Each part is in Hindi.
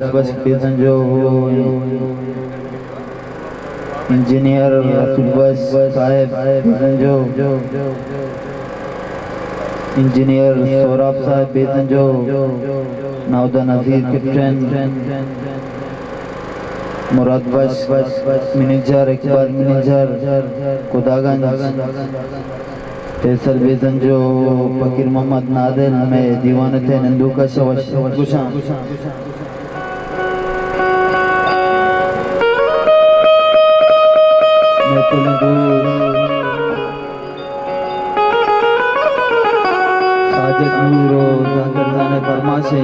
बस जो इंजीनियर बस साहेब जो इंजीनियर सौरभ साहब जो नाउदा नजीर कैप्टन मुराद बस manager Iqbal manager Khudaganj Faisal basin जो फकीर मोहम्मद नादिल में दीवान थे नंदू का शवशा साजिद नूरो जाकर जाने फरमाशे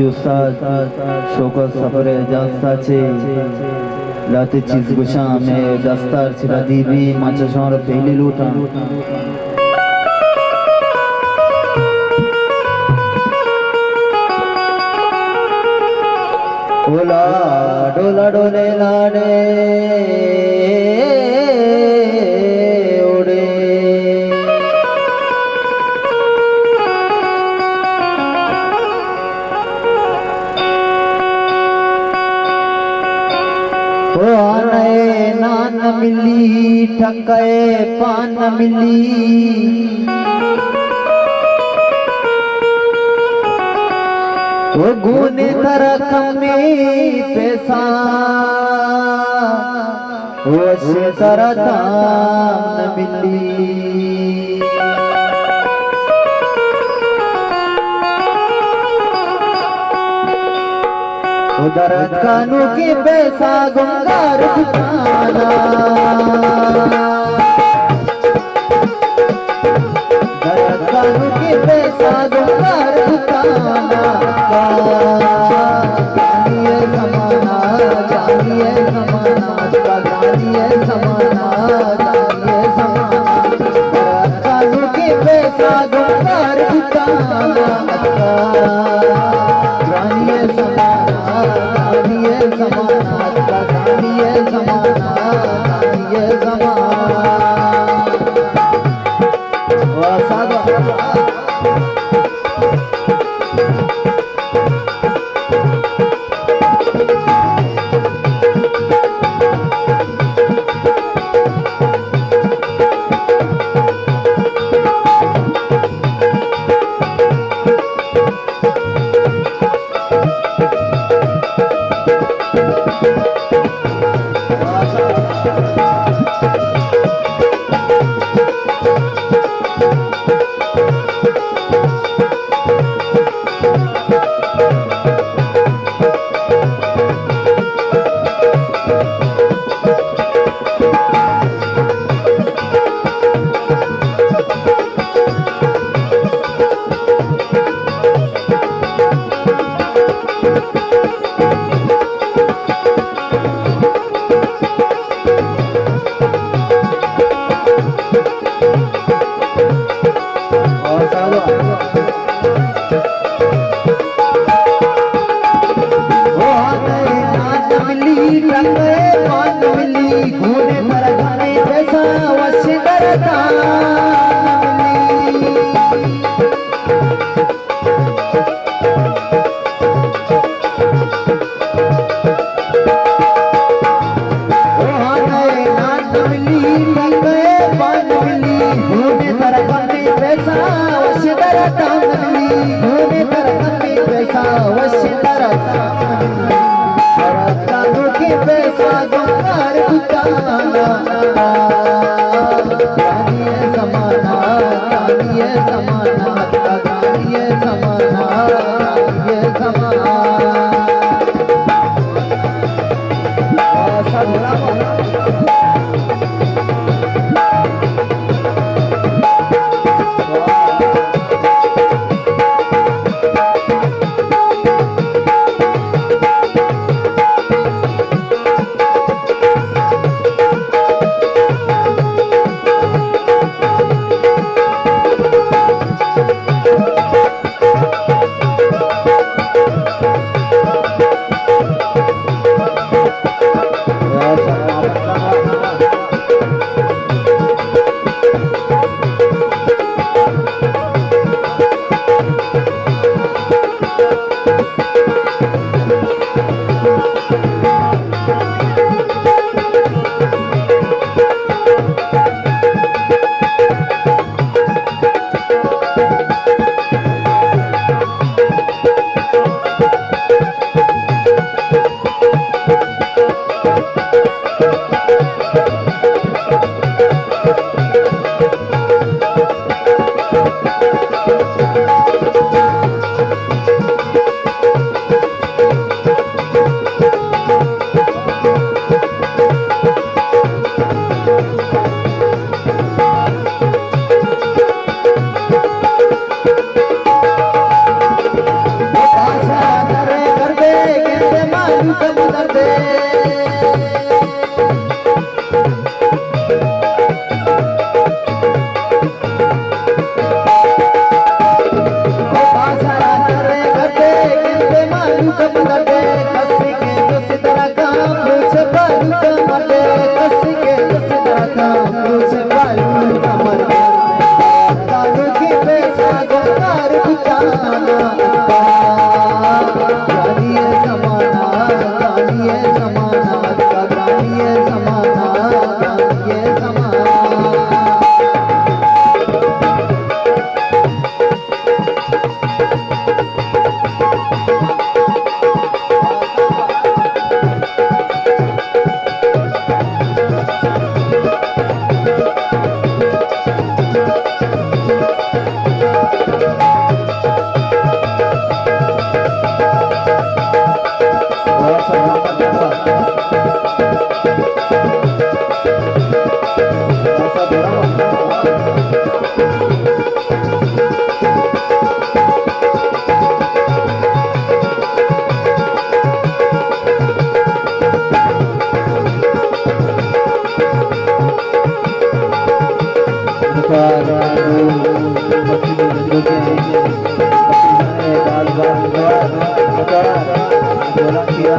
उस्ताद शौकत सफर एजाज साचे लाते चीज गुशा में दस्तार छिला दीबी माचा शौर पहली लूटा ओला डोला डोले लाडे नान मिली ठके पान मिली वो गुने तरक में पैसा वो से तरता न मिली दरद कानू के पैसा गुंगार दुकाना दरद कानू के पैसा गुंगार दुकाना जानिए समाना जानिए समाना जानिए समाना जानिए समाना दरद कानू के पैसा गुंगार दुकाना जानिए समाना गानिए समाना गानिए समाना गानिए समाना वासागा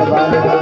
जमाना